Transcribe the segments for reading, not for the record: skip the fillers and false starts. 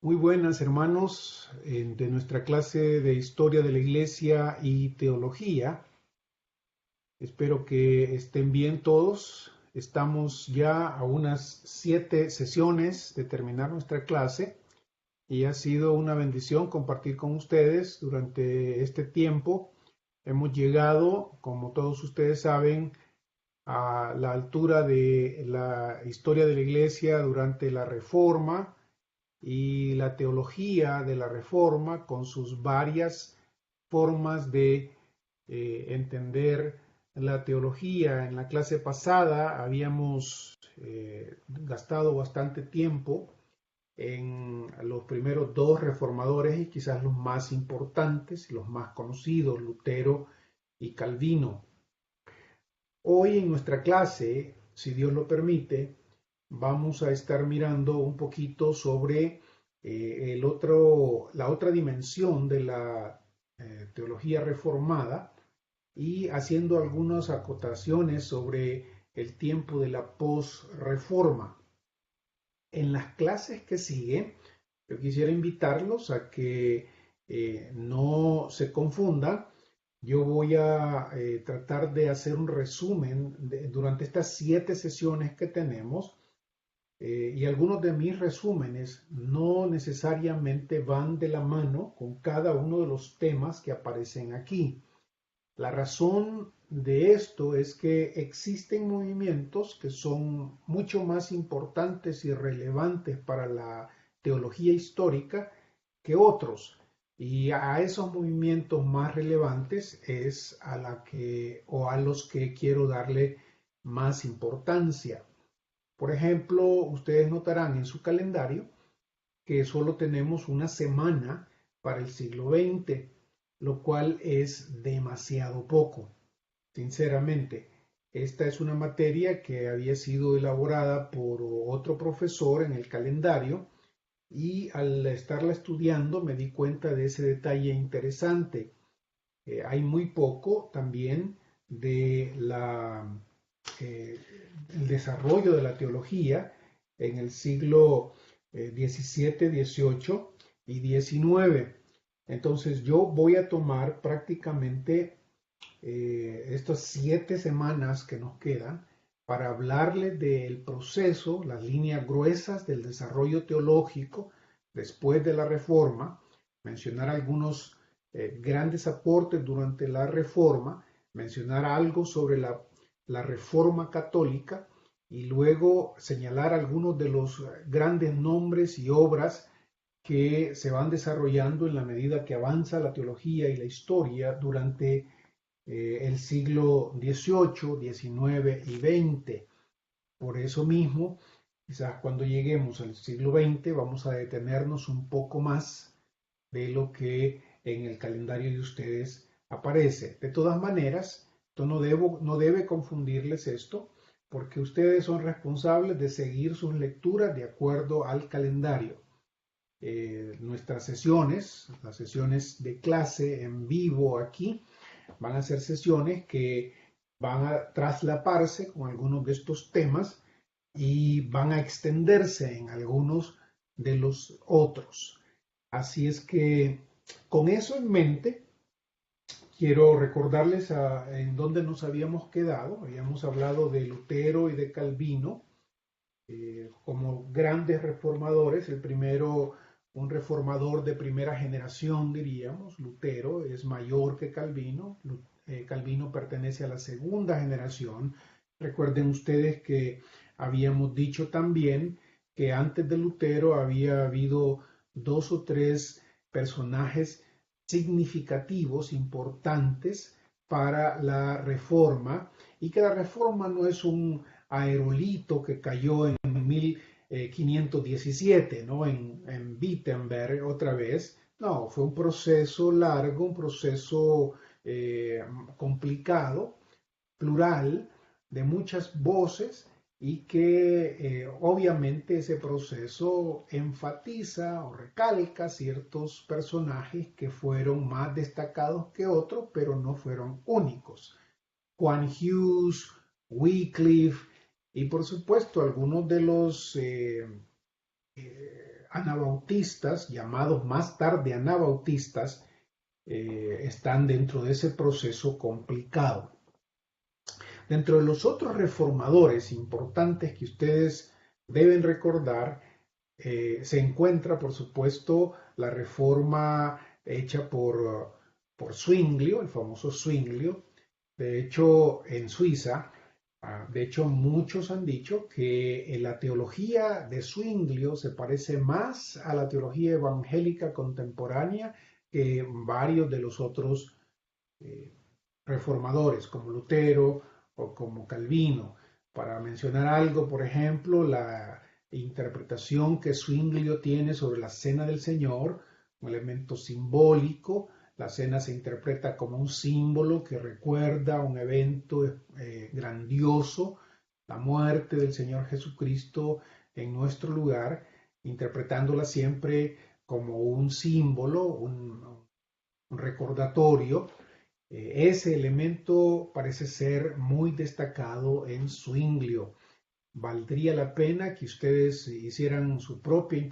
Muy buenas, hermanos, de nuestra clase de Historia de la Iglesia y Teología. Espero que estén bien todos. Estamos ya a unas 7 sesiones de terminar nuestra clase y ha sido una bendición compartir con ustedes durante este tiempo. Hemos llegado, como todos ustedes saben, a la altura de la historia de la Iglesia durante la Reforma y la teología de la Reforma con sus varias formas de entender la teología. En la clase pasada habíamos gastado bastante tiempo en los primeros dos reformadores y quizás los más importantes y los más conocidos, Lutero y Calvino. Hoy en nuestra clase, si Dios lo permite, vamos a estar mirando un poquito sobre la otra dimensión de la teología reformada y haciendo algunas acotaciones sobre el tiempo de la posreforma. En las clases que siguen, yo quisiera invitarlos a que no se confundan. Yo voy a tratar de hacer un resumen durante estas 7 sesiones que tenemos. Y algunos de mis resúmenes no necesariamente van de la mano con cada uno de los temas que aparecen aquí. La razón de esto es que existen movimientos que son mucho más importantes y relevantes para la teología histórica que otros. Y a esos movimientos más relevantes es a los que quiero darle más importancia. Por ejemplo, ustedes notarán en su calendario que solo tenemos una semana para el siglo XX, lo cual es demasiado poco. Sinceramente, esta es una materia que había sido elaborada por otro profesor en el calendario y al estarla estudiando me di cuenta de ese detalle interesante. Hay muy poco también de eh, el desarrollo de la teología en el siglo XVII, XVIII y XIX. Entonces yo voy a tomar prácticamente estas 7 semanas que nos quedan para hablarles del proceso, las líneas gruesas del desarrollo teológico después de la Reforma, mencionar algunos grandes aportes durante la Reforma, mencionar algo sobre la Reforma católica y luego señalar algunos de los grandes nombres y obras que se van desarrollando en la medida que avanza la teología y la historia durante el siglo XVIII, XIX y XX. Por eso mismo, quizás cuando lleguemos al siglo XX vamos a detenernos un poco más de lo que en el calendario de ustedes aparece. De todas maneras, no debe confundirles esto, porque ustedes son responsables de seguir sus lecturas de acuerdo al calendario. Nuestras sesiones, las sesiones de clase en vivo aquí, van a ser sesiones que van a traslaparse con algunos de estos temas y van a extenderse en algunos de los otros. Así es que con eso en mente, quiero recordarles en dónde nos habíamos quedado. Habíamos hablado de Lutero y de Calvino como grandes reformadores. El primero, un reformador de primera generación, diríamos. Lutero es mayor que Calvino. Calvino pertenece a la segunda generación. Recuerden ustedes que habíamos dicho también que antes de Lutero había habido 2 o 3 personajes significativos, importantes para la reforma, y que la reforma no es un aerolito que cayó en 1517, ¿no? En Wittenberg otra vez. No, fue un proceso largo, un proceso complicado, plural, de muchas voces y que obviamente ese proceso enfatiza o recalca ciertos personajes que fueron más destacados que otros, pero no fueron únicos. Juan Hughes, Wycliffe y por supuesto algunos de los anabautistas, llamados más tarde anabautistas, están dentro de ese proceso complicado. Dentro de los otros reformadores importantes que ustedes deben recordar, se encuentra, por supuesto, la reforma hecha por Zwinglio, el famoso Zwinglio. De hecho, en Suiza, de hecho, muchos han dicho que la teología de Zwinglio se parece más a la teología evangélica contemporánea que varios de los otros reformadores, como Lutero o como Calvino. Para mencionar algo, por ejemplo, la interpretación que Zwinglio tiene sobre la cena del Señor, un elemento simbólico. La cena se interpreta como un símbolo que recuerda un evento grandioso, la muerte del Señor Jesucristo en nuestro lugar, interpretándola siempre como un símbolo, un recordatorio. Ese elemento parece ser muy destacado en Zwinglio. Valdría la pena que ustedes hicieran su propia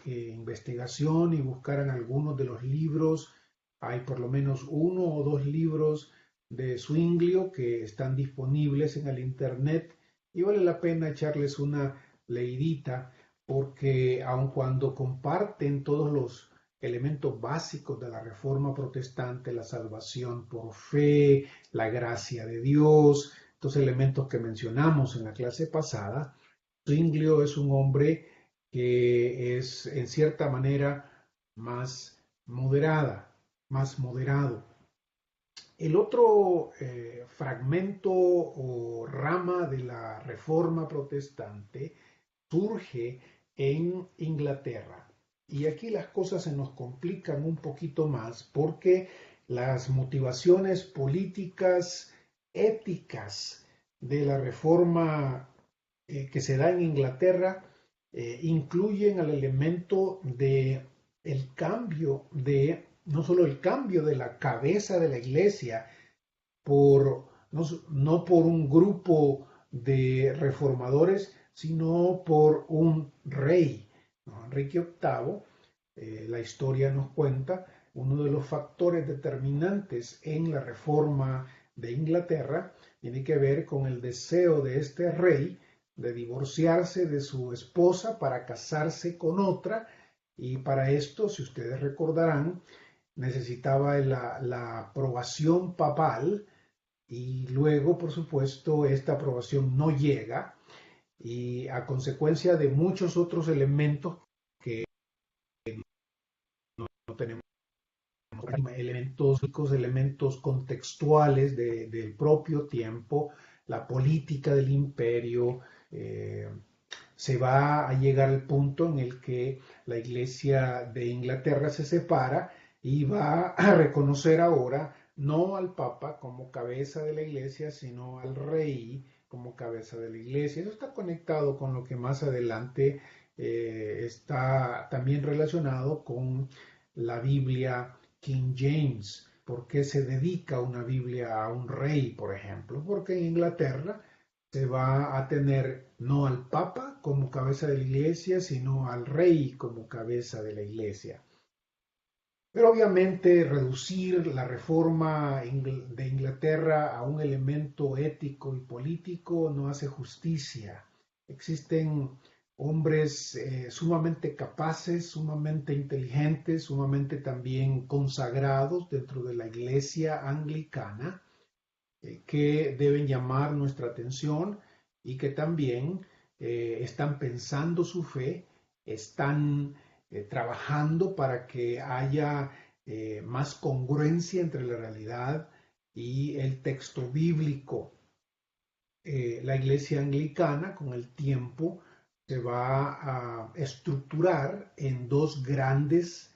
investigación y buscaran algunos de los libros. Hay por lo menos 1 o 2 libros de Zwinglio que están disponibles en el internet y vale la pena echarles una leidita porque aun cuando comparten todos los elementos básicos de la Reforma Protestante, la salvación por fe, la gracia de Dios, estos elementos que mencionamos en la clase pasada, Zwinglio es un hombre que es en cierta manera más moderado. El otro fragmento o rama de la Reforma Protestante surge en Inglaterra. Y aquí las cosas se nos complican un poquito más porque las motivaciones políticas, éticas de la reforma que se da en Inglaterra incluyen al elemento de el cambio de, no solo el cambio de la cabeza de la iglesia no por un grupo de reformadores, sino por un rey, ¿no? Enrique VIII, la historia nos cuenta, uno de los factores determinantes en la reforma de Inglaterra tiene que ver con el deseo de este rey de divorciarse de su esposa para casarse con otra, y para esto, si ustedes recordarán, necesitaba la aprobación papal, y luego, por supuesto, esta aprobación no llega, y a consecuencia de muchos otros elementos que no tenemos, elementos contextuales del propio tiempo, la política del imperio, se va a llegar al punto en el que la Iglesia de Inglaterra se separa y va a reconocer ahora no al Papa como cabeza de la Iglesia, sino al Rey como cabeza de la Iglesia. Eso está conectado con lo que más adelante está también relacionado con la Biblia King James. ¿Por qué se dedica una Biblia a un rey, por ejemplo? Porque en Inglaterra se va a tener no al Papa como cabeza de la Iglesia, sino al Rey como cabeza de la Iglesia. Pero obviamente reducir la reforma de Inglaterra a un elemento ético y político no hace justicia. Existen hombres sumamente capaces, sumamente inteligentes, sumamente también consagrados dentro de la Iglesia anglicana, que deben llamar nuestra atención y que también están pensando su fe, están trabajando para que haya más congruencia entre la realidad y el texto bíblico. La iglesia anglicana con el tiempo se va a estructurar en 2 grandes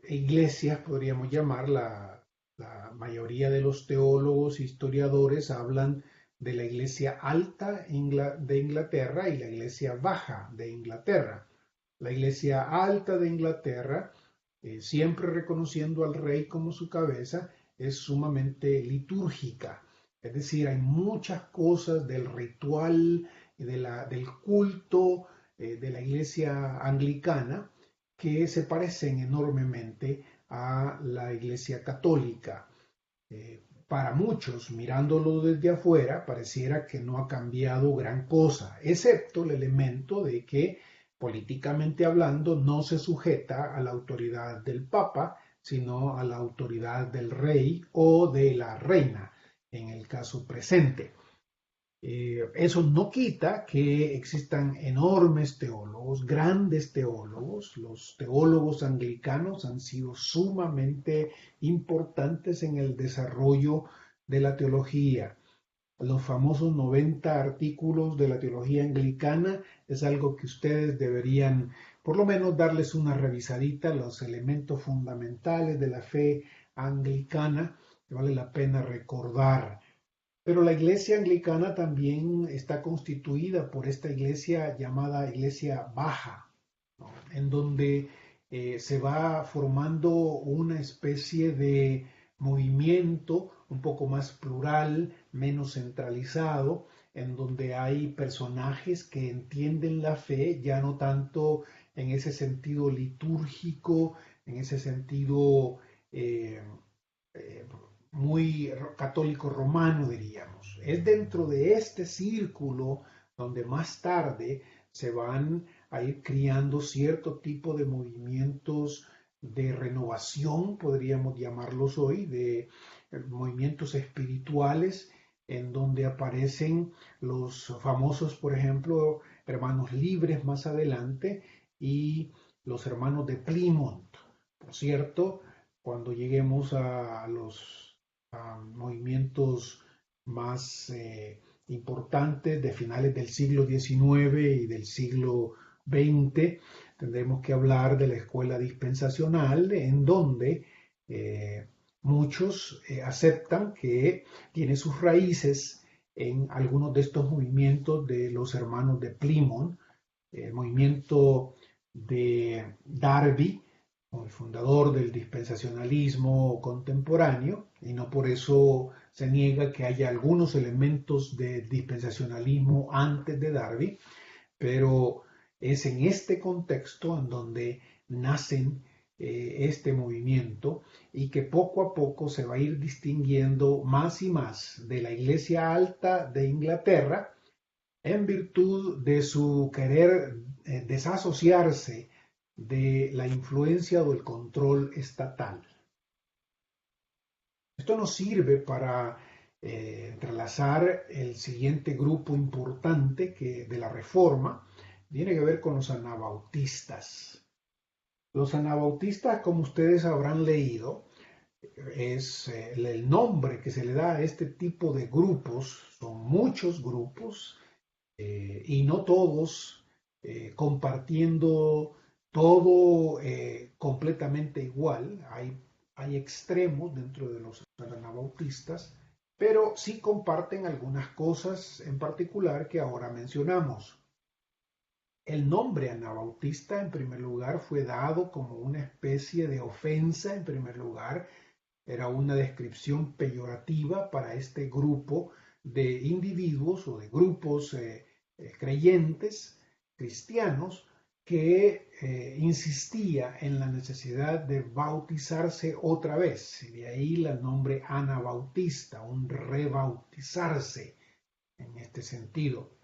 iglesias, podríamos llamarla. La mayoría de los teólogos, historiadores hablan de la iglesia alta de Inglaterra y la iglesia baja de Inglaterra. La iglesia alta de Inglaterra, siempre reconociendo al rey como su cabeza, es sumamente litúrgica. Es decir, hay muchas cosas del ritual, del culto de la iglesia anglicana que se parecen enormemente a la iglesia católica. Para muchos, mirándolo desde afuera, pareciera que no ha cambiado gran cosa, excepto el elemento de que, políticamente hablando, no se sujeta a la autoridad del Papa, sino a la autoridad del rey o de la reina, en el caso presente. Eso no quita que existan enormes teólogos, grandes teólogos. Los teólogos anglicanos han sido sumamente importantes en el desarrollo de la teología. Los famosos 90 artículos de la teología anglicana es algo que ustedes deberían por lo menos darles una revisadita, los elementos fundamentales de la fe anglicana, que vale la pena recordar. Pero la iglesia anglicana también está constituida por esta iglesia llamada iglesia baja, ¿no? En donde se va formando una especie de movimiento un poco más plural, menos centralizado, en donde hay personajes que entienden la fe ya no tanto en ese sentido litúrgico, en ese sentido eh, eh, muy católico romano, diríamos. Es dentro de este círculo donde más tarde se van a ir criando cierto tipo de movimientos de renovación, podríamos llamarlos hoy, de movimientos espirituales, en donde aparecen los famosos, por ejemplo, hermanos libres más adelante y los hermanos de Plymouth. Por cierto, cuando lleguemos a los movimientos más importantes de finales del siglo XIX y del siglo XX, tendremos que hablar de la escuela dispensacional, en donde muchos aceptan que tiene sus raíces en algunos de estos movimientos de los hermanos de Plymouth, el movimiento de Darby, el fundador del dispensacionalismo contemporáneo, y no por eso se niega que haya algunos elementos de dispensacionalismo antes de Darby, pero es en este contexto en donde nacen este movimiento y que poco a poco se va a ir distinguiendo más y más de la Iglesia Alta de Inglaterra en virtud de su querer desasociarse de la influencia o el control estatal. Esto nos sirve para entrelazar el siguiente grupo importante de la Reforma, tiene que ver con los anabautistas. Los anabautistas, como ustedes habrán leído, es el nombre que se le da a este tipo de grupos, son muchos grupos y no todos compartiendo todo completamente igual. Hay extremos dentro de los anabautistas, pero sí comparten algunas cosas en particular que ahora mencionamos. El nombre anabautista, en primer lugar, fue dado como una especie de ofensa, en primer lugar, era una descripción peyorativa para este grupo de individuos o de grupos creyentes, cristianos, que insistía en la necesidad de bautizarse otra vez. Y de ahí el nombre anabautista, un rebautizarse en este sentido.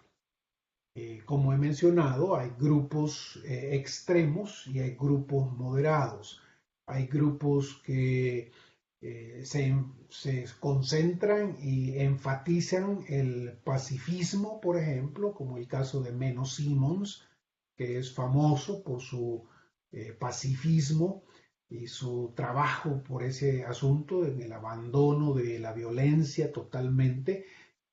Como he mencionado, hay grupos extremos y hay grupos moderados. Hay grupos que se concentran y enfatizan el pacifismo, por ejemplo, como el caso de Menno Simons, que es famoso por su pacifismo y su trabajo por ese asunto, en el abandono de la violencia totalmente.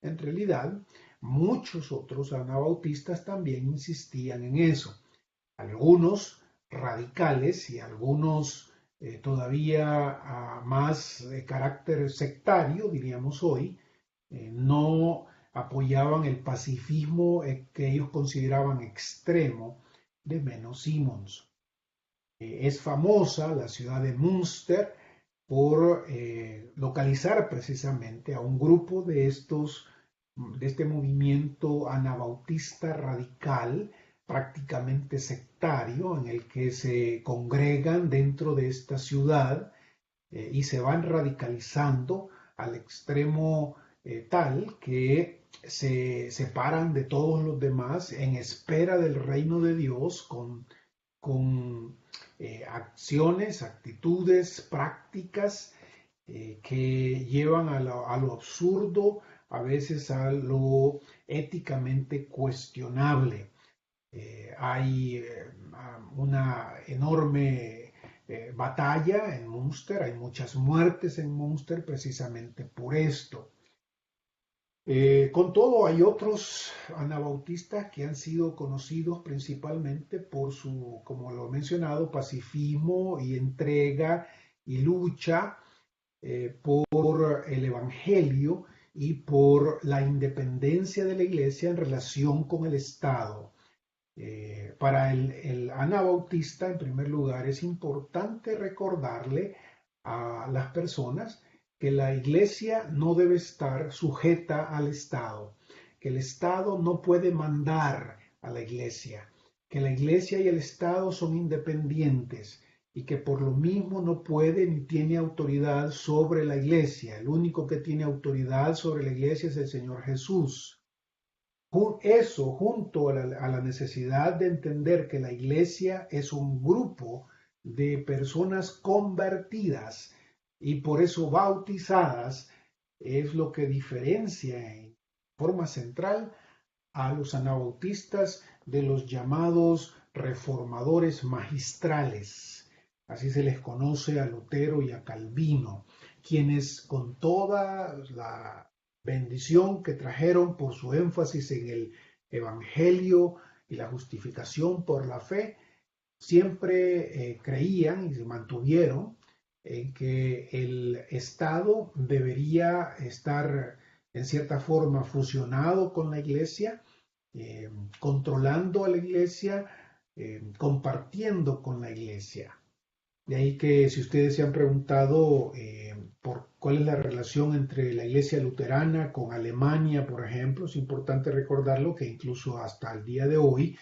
En realidad, muchos otros anabautistas también insistían en eso. Algunos radicales y algunos todavía más de carácter sectario, diríamos hoy, no apoyaban el pacifismo que ellos consideraban extremo de Menno Simons. Es famosa la ciudad de Münster por localizar precisamente a un grupo de este movimiento anabautista radical prácticamente sectario en el que se congregan dentro de esta ciudad y se van radicalizando al extremo tal que se separan de todos los demás en espera del reino de Dios con acciones, actitudes, prácticas que llevan a lo absurdo, a veces a lo éticamente cuestionable. Hay una enorme batalla en Munster, hay muchas muertes en Munster precisamente por esto. Con todo, hay otros anabautistas que han sido conocidos principalmente por su, como lo he mencionado, pacifismo y entrega y lucha por el Evangelio y por la independencia de la Iglesia en relación con el Estado. Para el anabautista, en primer lugar, es importante recordarle a las personas que la Iglesia no debe estar sujeta al Estado, que el Estado no puede mandar a la Iglesia, que la Iglesia y el Estado son independientes y que por lo mismo no puede ni tiene autoridad sobre la Iglesia. El único que tiene autoridad sobre la Iglesia es el Señor Jesús. Eso, junto a la necesidad de entender que la Iglesia es un grupo de personas convertidas y por eso bautizadas, es lo que diferencia en forma central a los anabautistas de los llamados reformadores magistrales. Así se les conoce a Lutero y a Calvino, quienes con toda la bendición que trajeron por su énfasis en el Evangelio y la justificación por la fe, siempre creían y se mantuvieron en que el Estado debería estar en cierta forma fusionado con la Iglesia, controlando a la Iglesia, compartiendo con la Iglesia. De ahí que si ustedes se han preguntado por cuál es la relación entre la Iglesia luterana con Alemania, por ejemplo, es importante recordarlo que incluso hasta el día de hoy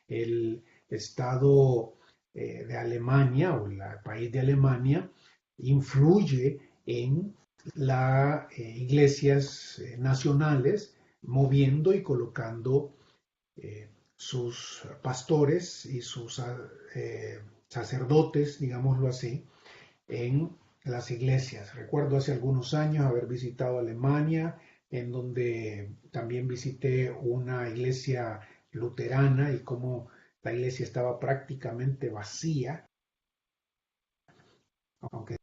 el Estado de Alemania o el país de Alemania influye en las iglesias nacionales, moviendo y colocando sus pastores y sus sacerdotes, digámoslo así, en las iglesias. Recuerdo hace algunos años haber visitado Alemania, en donde también visité una iglesia luterana y cómo la iglesia estaba prácticamente vacía, aunque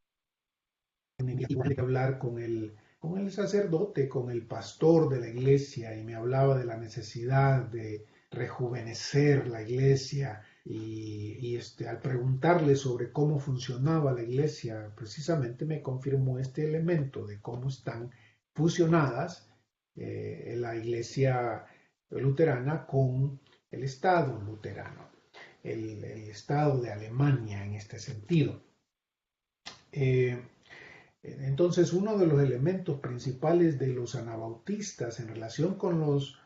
tenía que hablar con el sacerdote, con el pastor de la iglesia, y me hablaba de la necesidad de rejuvenecer la iglesia y al preguntarle sobre cómo funcionaba la iglesia, precisamente me confirmó este elemento de cómo están fusionadas la iglesia luterana con el Estado luterano, el Estado de Alemania en este sentido. Entonces, uno de los elementos principales de los anabautistas en relación con los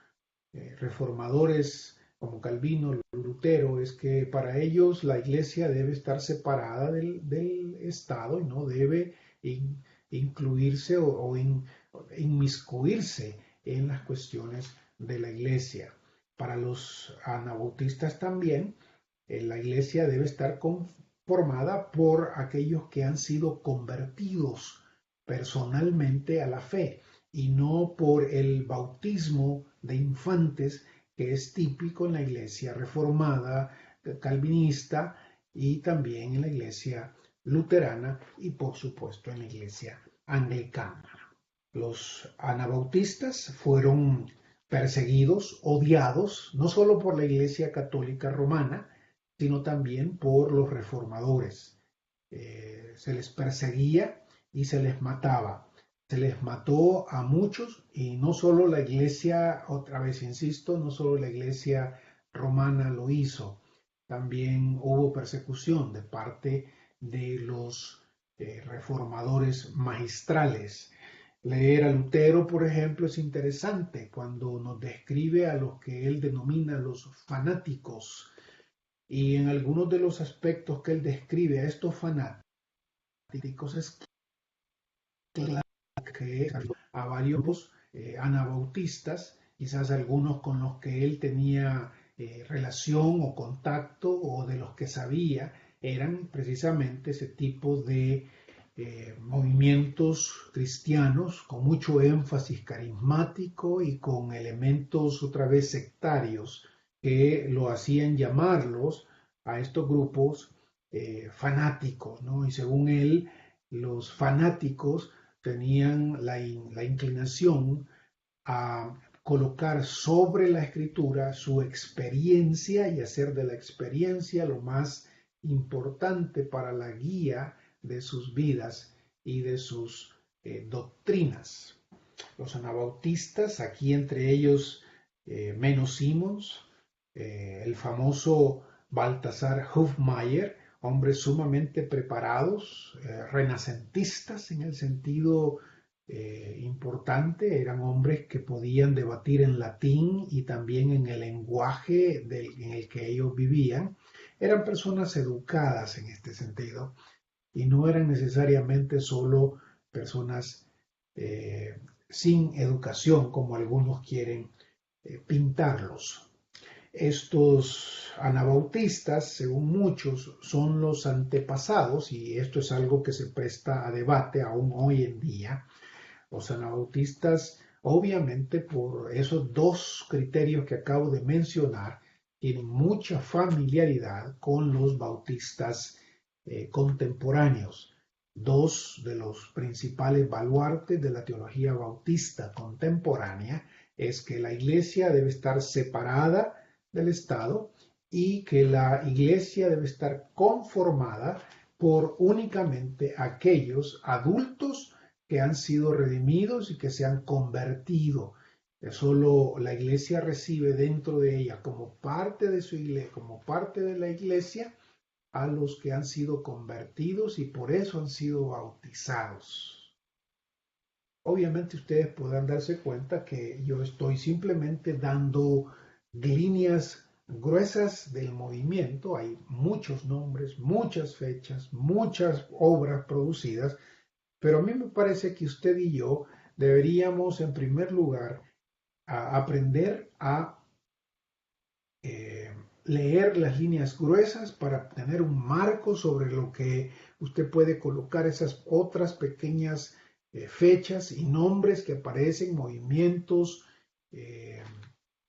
reformadores como Calvino, Lutero, es que para ellos la iglesia debe estar separada del Estado y no debe incluirse o inmiscuirse en las cuestiones de la iglesia. Para los anabautistas también, la iglesia debe estar formada por aquellos que han sido convertidos personalmente a la fe y no por el bautismo de infantes que es típico en la iglesia reformada, calvinista y también en la iglesia luterana y por supuesto en la iglesia anglicana. Los anabautistas fueron perseguidos, odiados, no solo por la iglesia católica romana, sino también por los reformadores. Se les perseguía y se les mataba. Se les mató a muchos y no solo la iglesia, otra vez insisto, no solo la iglesia romana lo hizo, también hubo persecución de parte de los reformadores magistrales. Leer a Lutero, por ejemplo, es interesante cuando nos describe a los que él denomina los fanáticos. Y en algunos de los aspectos que él describe a estos fanáticos es claro que a varios anabautistas, quizás algunos con los que él tenía relación o contacto o de los que sabía, eran precisamente ese tipo de movimientos cristianos con mucho énfasis carismático y con elementos otra vez sectarios que lo hacían llamarlos a estos grupos fanáticos, ¿no? Y según él, los fanáticos tenían la inclinación a colocar sobre la escritura su experiencia y hacer de la experiencia lo más importante para la guía de sus vidas y de sus doctrinas. Los anabautistas, aquí entre ellos Menno Simons, el famoso Baltasar Hofmeier, hombres sumamente preparados, renacentistas en el sentido importante, eran hombres que podían debatir en latín y también en el lenguaje en el que ellos vivían. Eran personas educadas en este sentido y no eran necesariamente solo personas eh, sin educación como algunos quieren pintarlos. Estos anabautistas, según muchos, son los antepasados, y esto es algo que se presta a debate aún hoy en día. Los anabautistas, obviamente, por esos dos criterios que acabo de mencionar, tienen mucha familiaridad con los bautistas contemporáneos. Dos de los principales baluartes de la teología bautista contemporánea es que la iglesia debe estar separada del Estado y que la iglesia debe estar conformada por únicamente aquellos adultos que han sido redimidos y que se han convertido. Solo la iglesia recibe dentro de ella como parte de su iglesia, como parte de la iglesia, a los que han sido convertidos y por eso han sido bautizados. Obviamente ustedes podrán darse cuenta que yo estoy simplemente dando líneas gruesas del movimiento. Hay muchos nombres, muchas fechas, muchas obras producidas, pero a mí me parece que usted y yo deberíamos en primer lugar aprender a leer las líneas gruesas para tener un marco sobre lo que usted puede colocar esas otras pequeñas fechas y nombres que aparecen, movimientos,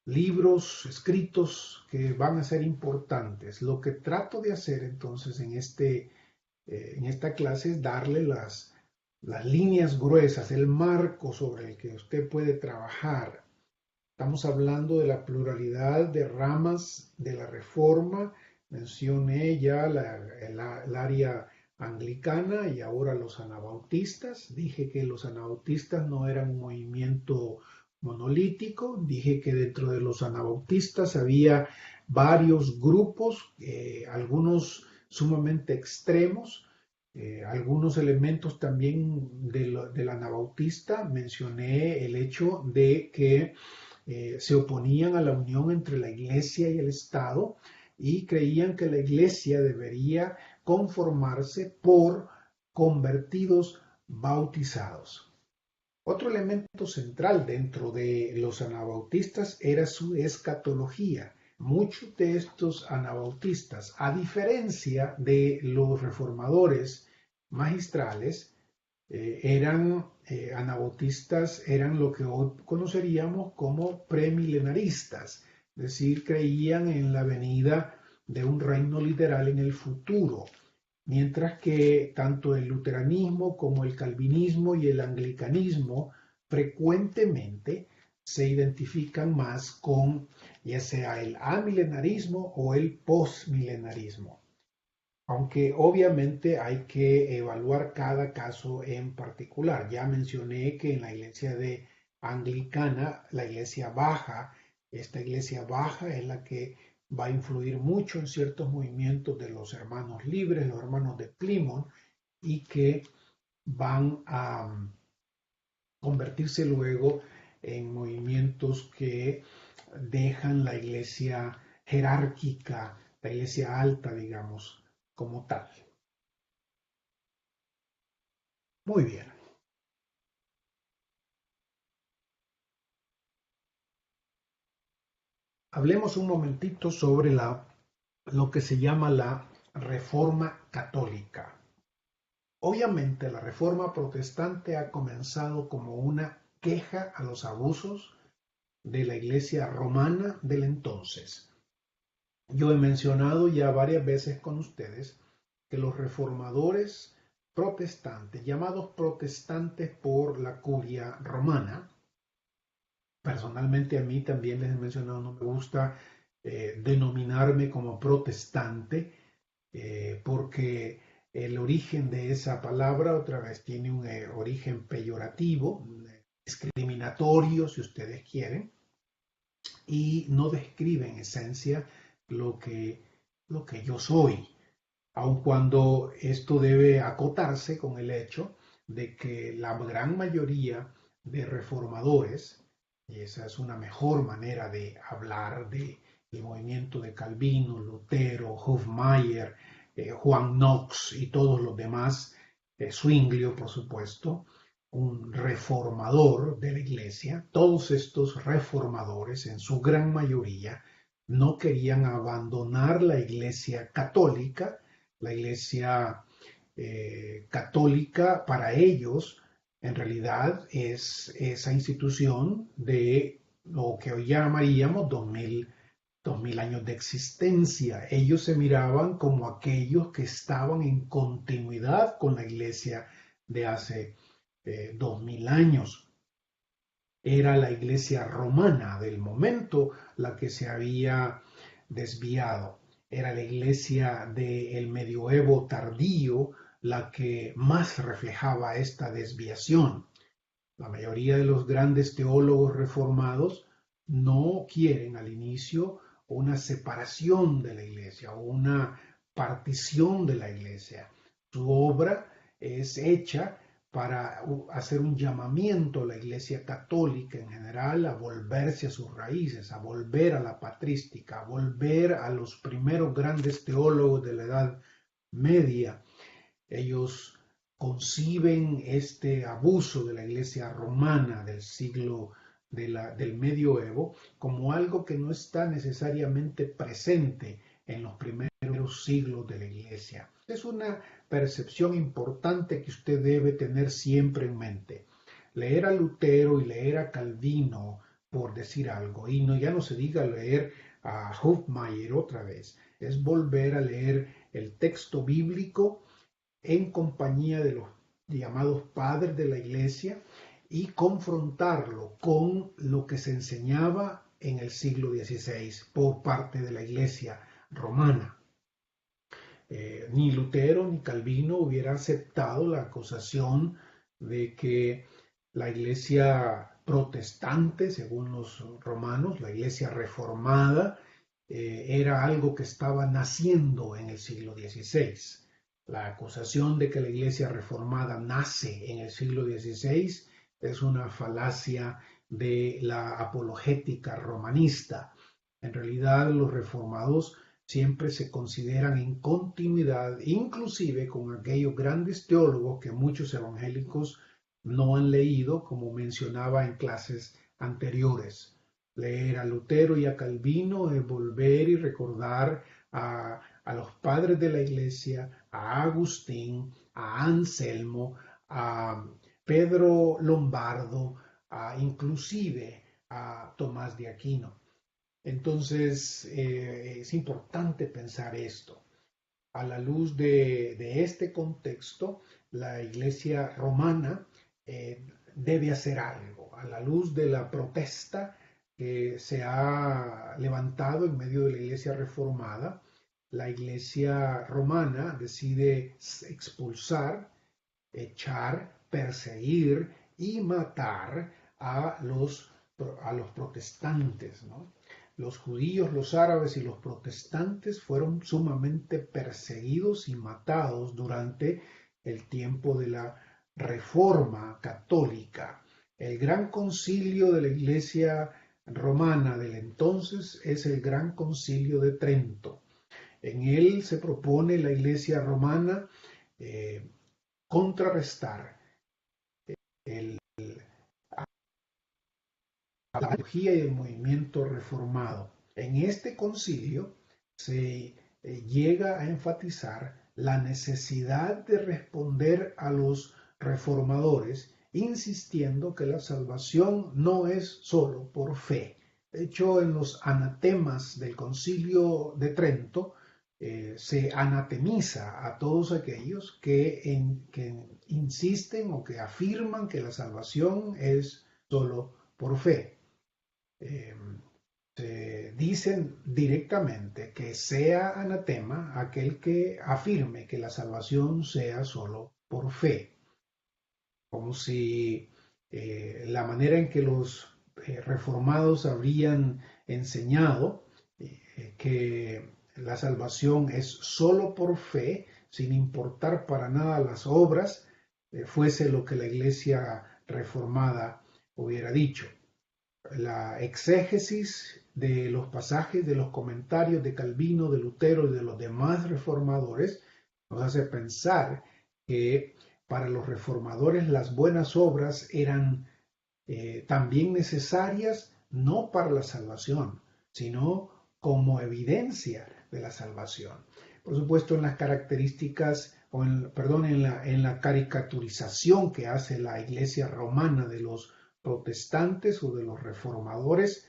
libros, escritos que van a ser importantes. Lo que trato de hacer entonces en esta clase es darle las líneas gruesas, el marco sobre el que usted puede trabajar. Estamos hablando de la pluralidad de ramas de la Reforma. Mencioné ya el área anglicana y ahora los anabautistas. Dije que los anabautistas no eran un movimiento monolítico. Dije que dentro de los anabautistas había varios grupos, algunos sumamente extremos, algunos elementos también del anabautista. Mencioné el hecho de que se oponían a la unión entre la iglesia y el Estado y creían que la iglesia debería conformarse por convertidos bautizados. Otro elemento central dentro de los anabautistas era su escatología. Muchos de estos anabautistas, a diferencia de los reformadores magistrales, eran anabautistas, eran lo que hoy conoceríamos como premilenaristas, es decir, creían en la venida de un reino literal en el futuro, mientras que tanto el luteranismo como el calvinismo y el anglicanismo frecuentemente se identifican más con ya sea el amilenarismo o el postmilenarismo. Aunque obviamente hay que evaluar cada caso en particular. Ya mencioné que en la iglesia de anglicana, la iglesia baja, esta iglesia baja es la que va a influir mucho en ciertos movimientos de los hermanos libres, los hermanos de Plymouth, y que van a convertirse luego en movimientos que dejan la iglesia jerárquica, la iglesia alta, digamos, como tal. Muy bien. Hablemos un momentito sobre lo que se llama la Reforma Católica. Obviamente la Reforma Protestante ha comenzado como una queja a los abusos de la Iglesia romana del entonces. Yo he mencionado ya varias veces con ustedes que los reformadores protestantes, llamados protestantes por la curia romana, personalmente a mí también les he mencionado, no me gusta denominarme como protestante, porque el origen de esa palabra otra vez tiene un origen peyorativo, discriminatorio si ustedes quieren, y no describe en esencia lo que, lo que yo soy, aun cuando esto debe acotarse con el hecho de que la gran mayoría de reformadores, y esa es una mejor manera de hablar del movimiento de Calvino, Lutero, Hofmaier, Juan Knox y todos los demás, Zwinglio por supuesto, un reformador de la iglesia, todos estos reformadores en su gran mayoría no querían abandonar la iglesia católica. La iglesia católica para ellos en realidad es esa institución de lo que hoy llamaríamos 2000 años de existencia. Ellos se miraban como aquellos que estaban en continuidad con la iglesia de hace 2000 años. Era la iglesia romana del momento la que se había desviado. Era la iglesia del medioevo tardío la que más reflejaba esta desviación. La mayoría de los grandes teólogos reformados no quieren al inicio una separación de la iglesia o una partición de la iglesia. Su obra es hecha para hacer un llamamiento a la iglesia católica en general a volverse a sus raíces, a volver a la patrística, a volver a los primeros grandes teólogos de la Edad Media. Ellos conciben este abuso de la iglesia romana del siglo del medioevo como algo que no está necesariamente presente en los primeros siglos de la iglesia. Es una percepción importante que usted debe tener siempre en mente. Leer a Lutero y leer a Calvino, por decir algo, y no, ya no se diga leer a Hofmaier otra vez, es volver a leer el texto bíblico en compañía de los llamados padres de la iglesia y confrontarlo con lo que se enseñaba en el siglo XVI por parte de la iglesia romana. Ni Lutero ni Calvino hubiera aceptado la acusación de que la iglesia protestante, según los romanos, la iglesia reformada, era algo que estaba naciendo en el siglo XVI. La acusación de que la iglesia reformada nace en el siglo XVI es una falacia de la apologética romanista. En realidad, los reformados siempre se consideran en continuidad, inclusive con aquellos grandes teólogos que muchos evangélicos no han leído, como mencionaba en clases anteriores. Leer a Lutero y a Calvino es volver y recordar a los padres de la iglesia, a Agustín, a Anselmo, a Pedro Lombardo, inclusive a Tomás de Aquino. Entonces es importante pensar esto. A la luz de este contexto, la iglesia romana debe hacer algo. A la luz de la protesta que se ha levantado en medio de la iglesia reformada, la iglesia romana decide expulsar, echar, perseguir y matar a los protestantes, ¿no? Los judíos, los árabes y los protestantes fueron sumamente perseguidos y matados durante el tiempo de la Reforma católica. El gran concilio de la Iglesia romana del entonces es el Gran Concilio de Trento. En él se propone la Iglesia romana contrarrestar el, la teología y el movimiento reformado. En este concilio se llega a enfatizar la necesidad de responder a los reformadores, insistiendo que la salvación no es solo por fe. De hecho, en los anatemas del Concilio de Trento se anatemiza a todos aquellos que insisten o que afirman que la salvación es solo por fe. Se dicen directamente que sea anatema aquel que afirme que la salvación sea solo por fe, como si la manera en que los reformados habrían enseñado que la salvación es solo por fe, sin importar para nada las obras, fuese lo que la Iglesia reformada hubiera dicho. La exégesis de los pasajes, de los comentarios de Calvino, de Lutero y de los demás reformadores nos hace pensar que para los reformadores las buenas obras eran también necesarias no para la salvación, sino como evidencia de la salvación. Por supuesto, en las características, en la caricaturización que hace la Iglesia romana de los protestantes o de los reformadores,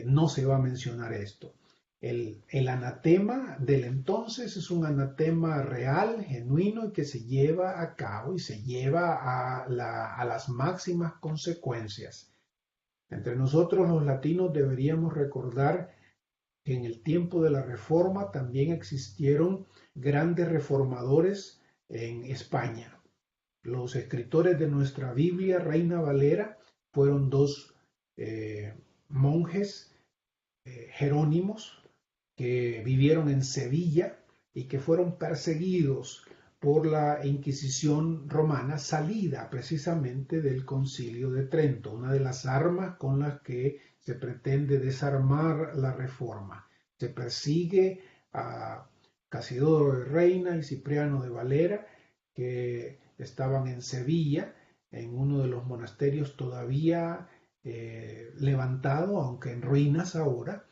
no se va a mencionar esto. El anatema del entonces es un anatema real, genuino, y que se lleva a cabo y se lleva a las máximas consecuencias. Entre nosotros los latinos deberíamos recordar que en el tiempo de la Reforma también existieron grandes reformadores en España. Los escritores de nuestra Biblia, Reina Valera, fueron dos monjes jerónimos que vivieron en Sevilla y que fueron perseguidos por la Inquisición romana, salida precisamente del Concilio de Trento, una de las armas con las que se pretende desarmar la Reforma. Se persigue a Casidoro de Reina y Cipriano de Valera, que estaban en Sevilla, en uno de los monasterios todavía levantado, aunque en ruinas ahora,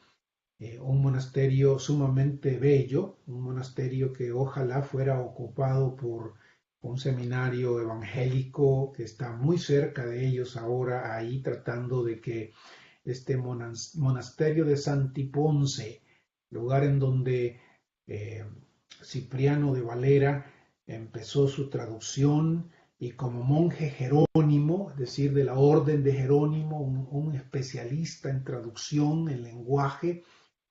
un monasterio sumamente bello, un monasterio que ojalá fuera ocupado por un seminario evangélico que está muy cerca de ellos ahora, ahí tratando de que este monasterio de Santiponce, lugar en donde Cipriano de Valera empezó su traducción, y como monje Jerónimo, es decir, de la orden de Jerónimo, un especialista en traducción, en lenguaje,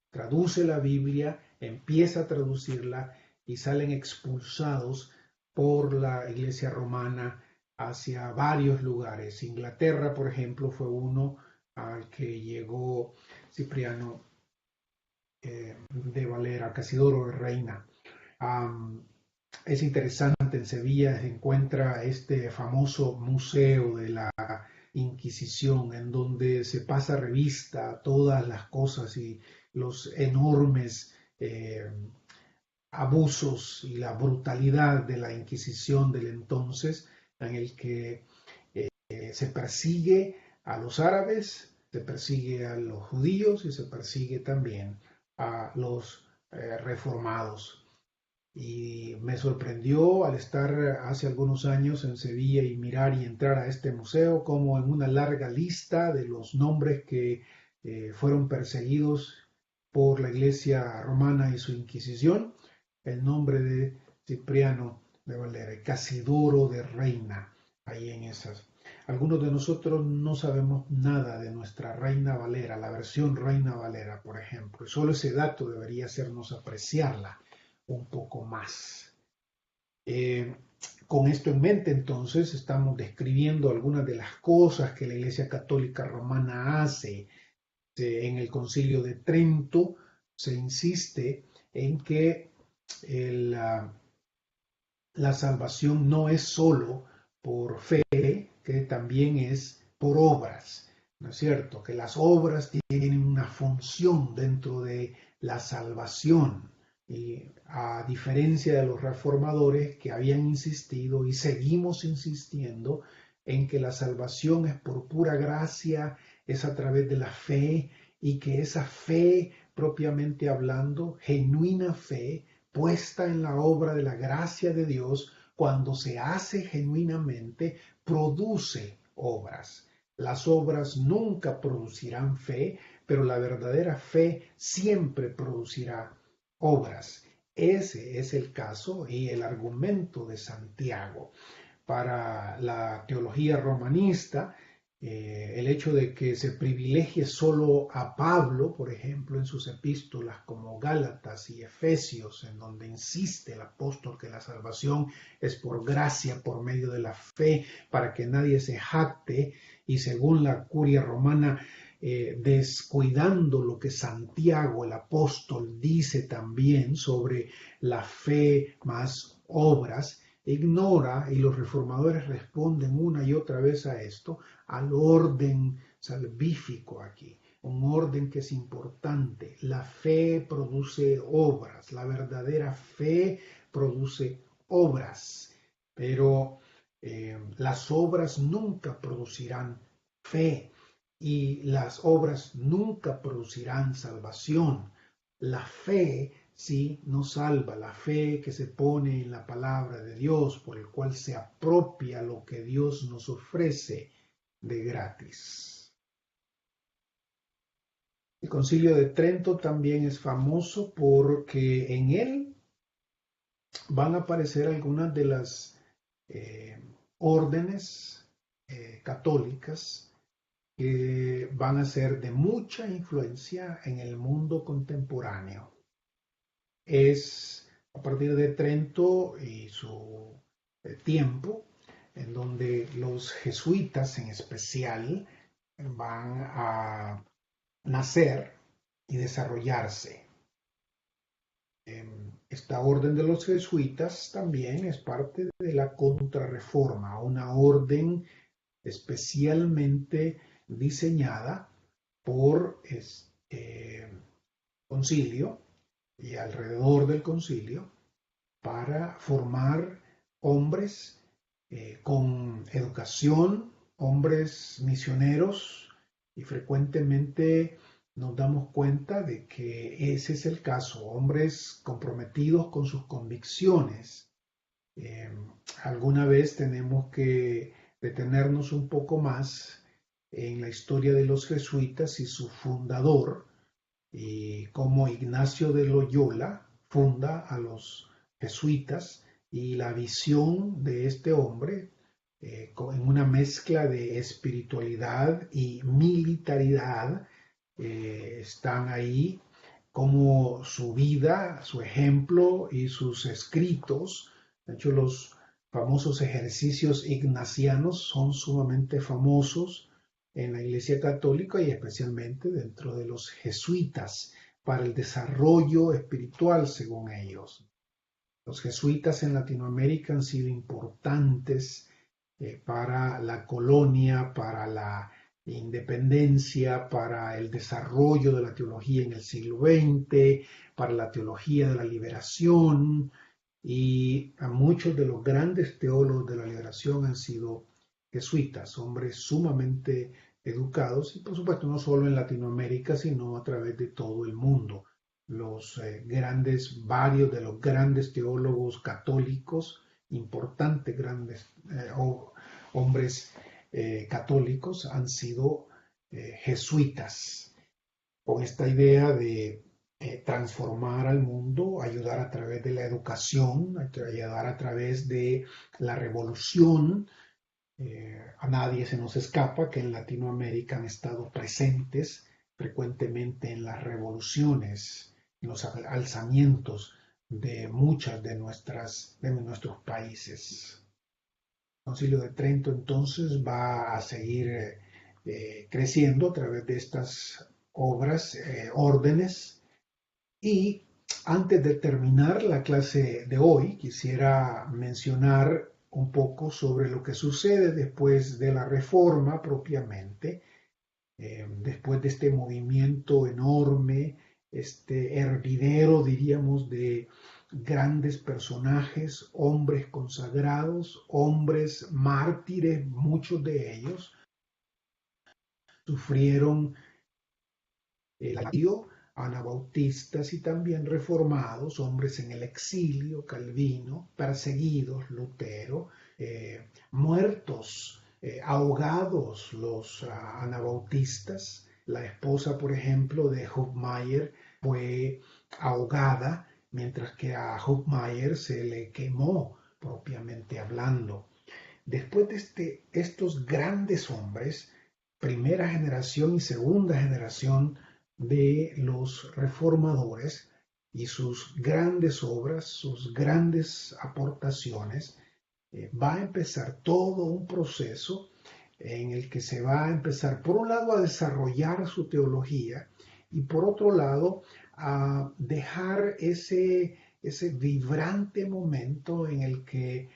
traduce la Biblia, empieza a traducirla y salen expulsados por la Iglesia romana hacia varios lugares. Inglaterra, por ejemplo, fue uno al que llegó Cipriano de Valera, Casidoro de Reina. Es interesante, en Sevilla se encuentra este famoso museo de la Inquisición, en donde se pasa revista a todas las cosas y los enormes abusos y la brutalidad de la Inquisición del entonces, en el que se persigue a los árabes, se persigue a los judíos y se persigue también a los reformados. Y me sorprendió al estar hace algunos años en Sevilla y mirar y entrar a este museo, como en una larga lista de los nombres que fueron perseguidos por la Iglesia romana y su Inquisición, el nombre de Cipriano de Valera, Casidoro de Reina, ahí en esas. Algunos de nosotros no sabemos nada de nuestra Reina Valera, la versión Reina Valera, por ejemplo, y solo ese dato debería hacernos apreciarla un poco más. Con esto en mente, entonces, estamos describiendo algunas de las cosas que la Iglesia Católica Romana hace. En el Concilio de Trento se insiste en que la salvación no es solo por fe, que también es por obras, ¿no es cierto? Que las obras tienen una función dentro de la salvación. Y a diferencia de los reformadores que habían insistido y seguimos insistiendo en que la salvación es por pura gracia, es a través de la fe y que esa fe, propiamente hablando, genuina fe, puesta en la obra de la gracia de Dios, cuando se hace genuinamente, produce obras. Las obras nunca producirán fe, pero la verdadera fe siempre producirá obras. Ese es el caso y el argumento de Santiago. Para la teología romanista, el hecho de que se privilegie solo a Pablo, por ejemplo, en sus epístolas como Gálatas y Efesios, en donde insiste el apóstol que la salvación es por gracia, por medio de la fe, para que nadie se jacte, y según la curia romana, descuidando lo que Santiago, el apóstol, dice también sobre la fe más obras, ignora, y los reformadores responden una y otra vez a esto, al orden salvífico aquí, un orden que es importante. La fe produce obras, la verdadera fe produce obras, pero las obras nunca producirán fe y las obras nunca producirán salvación. La fe sí nos salva, la fe que se pone en la palabra de Dios, por el cual se apropia lo que Dios nos ofrece de gratis. El Concilio de Trento también es famoso porque en él van a aparecer algunas de las órdenes católicas que van a ser de mucha influencia en el mundo contemporáneo. Es a partir de Trento y su tiempo en donde los jesuitas en especial van a nacer y desarrollarse. Esta orden de los jesuitas también es parte de la Contrarreforma, una orden especialmente diseñada por concilio y alrededor del concilio para formar hombres con educación, hombres misioneros, y frecuentemente nos damos cuenta de que ese es el caso, hombres comprometidos con sus convicciones. Alguna vez tenemos que detenernos un poco más en la historia de los jesuitas y su fundador, y cómo Ignacio de Loyola funda a los jesuitas, y la visión de este hombre en una mezcla de espiritualidad y militaridad están ahí, como su vida, su ejemplo y sus escritos. De hecho, los famosos ejercicios ignacianos son sumamente famosos en la Iglesia Católica y especialmente dentro de los jesuitas para el desarrollo espiritual, según ellos. Los jesuitas en Latinoamérica han sido importantes para la colonia, para la independencia, para el desarrollo de la teología en el siglo XX, para la teología de la liberación, y a muchos de los grandes teólogos de la liberación han sido jesuitas, hombres sumamente educados, y por supuesto no solo en Latinoamérica, sino a través de todo el mundo. Varios de los grandes teólogos católicos, importantes grandes hombres católicos han sido jesuitas, con esta idea de transformar al mundo, ayudar a través de la educación, ayudar a través de la revolución. A nadie se nos escapa que en Latinoamérica han estado presentes frecuentemente en las revoluciones, en los alzamientos de muchas de nuestros países. El Concilio de Trento entonces va a seguir creciendo a través de estas obras, órdenes, y antes de terminar la clase de hoy quisiera mencionar un poco sobre lo que sucede después de la Reforma propiamente, después de este movimiento enorme, este hervidero, diríamos, de grandes personajes, hombres consagrados, hombres mártires, muchos de ellos sufrieron el martirio, anabautistas y también reformados, hombres en el exilio, Calvino, perseguidos, Lutero, muertos, ahogados los anabautistas. La esposa, por ejemplo, de Hubmaier fue ahogada, mientras que a Hubmaier se le quemó, propiamente hablando. Después de estos grandes hombres, primera generación y segunda generación de los reformadores y sus grandes obras, sus grandes aportaciones, va a empezar todo un proceso en el que se va a empezar, por un lado, a desarrollar su teología y por otro lado, a dejar ese vibrante momento en el que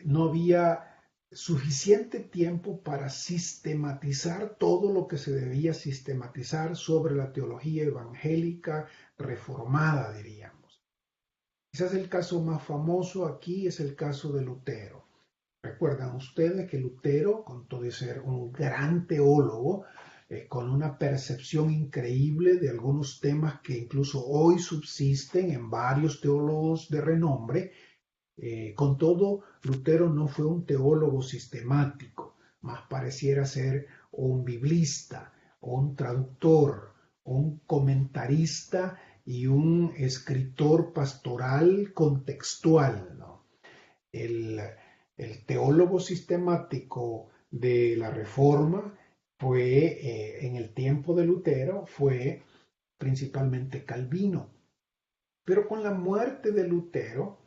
no había suficiente tiempo para sistematizar todo lo que se debía sistematizar sobre la teología evangélica reformada, diríamos. Quizás el caso más famoso aquí es el caso de Lutero. Recuerdan ustedes que Lutero, con todo de ser un gran teólogo, con una percepción increíble de algunos temas que incluso hoy subsisten en varios teólogos de renombre, con todo, Lutero no fue un teólogo sistemático, más pareciera ser un biblista, un traductor, un comentarista y un escritor pastoral contextual, ¿no? El teólogo sistemático de la Reforma fue, en el tiempo de Lutero, fue principalmente Calvino. Pero con la muerte de Lutero,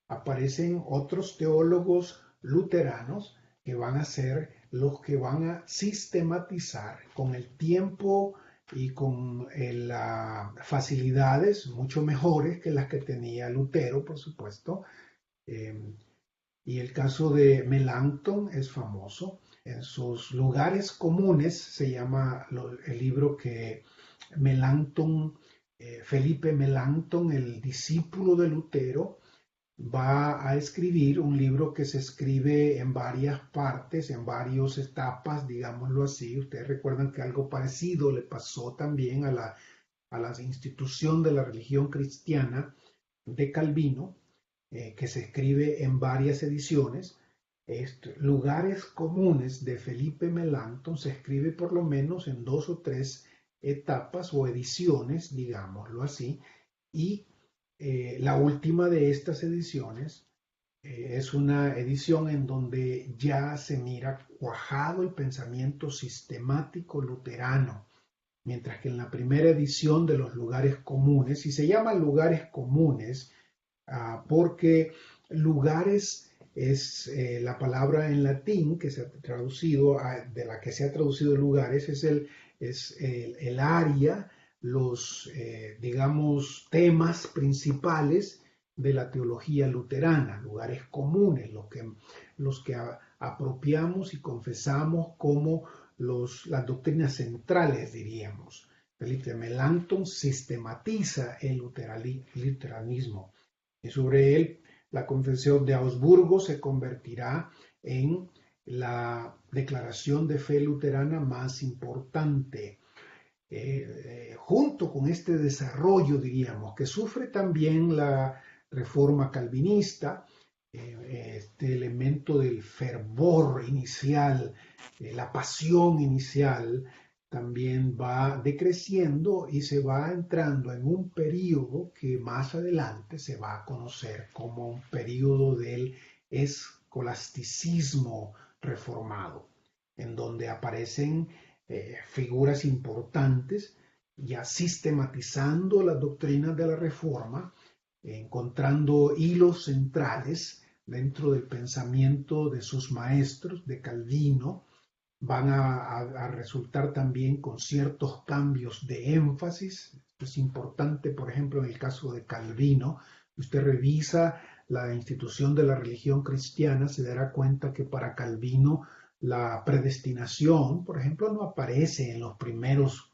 aparecen otros teólogos luteranos que van a ser los que van a sistematizar con el tiempo y con las facilidades mucho mejores que las que tenía Lutero, por supuesto. Y el caso de Melanchthon es famoso. En sus lugares comunes se llama el libro que Melanchthon, Felipe Melanchthon, el discípulo de Lutero, va a escribir un libro que se escribe en varias partes, en varias etapas, digámoslo así. Ustedes recuerdan que algo parecido le pasó también a la institución de la religión cristiana de Calvino, que se escribe en varias ediciones. Lugares comunes de Felipe Melanchthon se escribe por lo menos en 2 o 3 etapas o ediciones, digámoslo así, y la última de estas ediciones es una edición en donde ya se mira cuajado el pensamiento sistemático luterano, mientras que en la primera edición de los lugares comunes, y se llaman lugares comunes porque lugares es la palabra en latín que se ha traducido, de la que se ha traducido lugares, es el área, los, digamos, temas principales de la teología luterana, lugares comunes, los que apropiamos y confesamos como las doctrinas centrales, diríamos. Felipe Melanchthon sistematiza el luteranismo y sobre él la Confesión de Augsburgo se convertirá en la declaración de fe luterana más importante. Junto con este desarrollo, diríamos, que sufre también la reforma calvinista, este elemento del fervor inicial, la pasión inicial, también va decreciendo y se va entrando en un periodo que más adelante se va a conocer como un periodo del escolasticismo reformado, en donde aparecen figuras importantes ya sistematizando las doctrinas de la Reforma, encontrando hilos centrales dentro del pensamiento de sus maestros, de Calvino. Van a resultar también con ciertos cambios de énfasis. Esto es importante, por ejemplo, en el caso de Calvino, Usted revisa la institución de la religión cristiana, se dará cuenta que para Calvino la predestinación, por ejemplo, no aparece en los primeros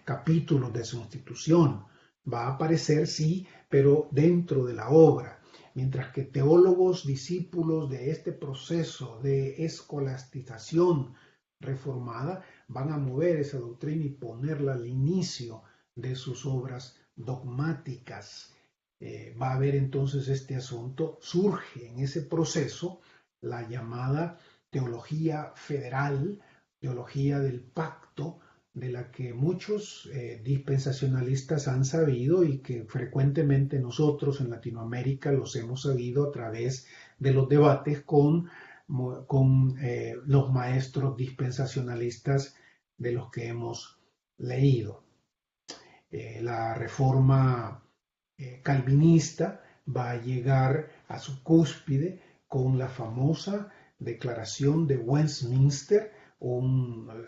capítulos de su institución. Va a aparecer, sí, pero dentro de la obra. Mientras que teólogos, discípulos de este proceso de escolastización reformada van a mover esa doctrina y ponerla al inicio de sus obras dogmáticas. Va a haber entonces este asunto, surge en ese proceso la llamada teología federal, teología del pacto, de la que muchos dispensacionalistas han sabido y que frecuentemente nosotros en Latinoamérica los hemos sabido a través de los debates con los maestros dispensacionalistas de los que hemos leído. La reforma calvinista va a llegar a su cúspide con la famosa Declaración de Westminster,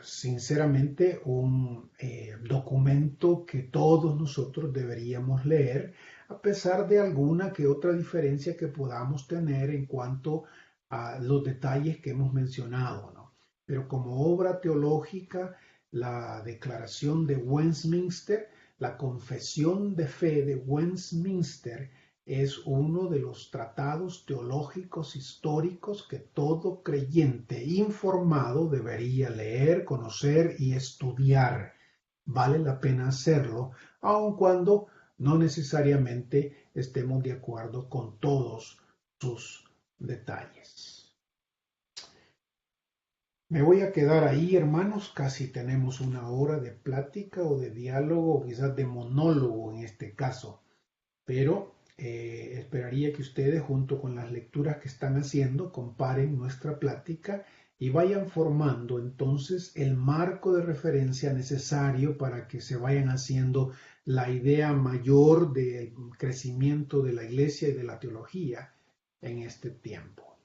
sinceramente un documento que todos nosotros deberíamos leer, a pesar de alguna que otra diferencia que podamos tener en cuanto a los detalles que hemos mencionado, ¿no? Pero como obra teológica, la Declaración de Westminster, la Confesión de Fe de Westminster, es uno de los tratados teológicos históricos que todo creyente informado debería leer, conocer y estudiar. Vale la pena hacerlo, aun cuando no necesariamente estemos de acuerdo con todos sus detalles. Me voy a quedar ahí, hermanos, casi tenemos una hora de plática o de diálogo, o quizás de monólogo en este caso, pero esperaría que ustedes, junto con las lecturas que están haciendo, comparen nuestra plática y vayan formando entonces el marco de referencia necesario para que se vayan haciendo la idea mayor del crecimiento de la iglesia y de la teología en este tiempo.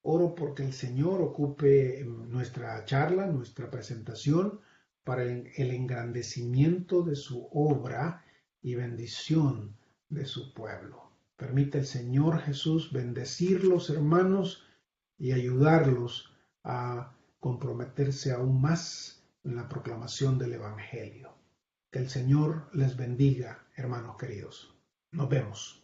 Oro porque el Señor ocupe nuestra charla, nuestra presentación, para el engrandecimiento de su obra y bendición de su pueblo. Permite el Señor Jesús bendecirlos, hermanos, y ayudarlos a comprometerse aún más en la proclamación del Evangelio. Que el Señor les bendiga, hermanos queridos. Nos vemos.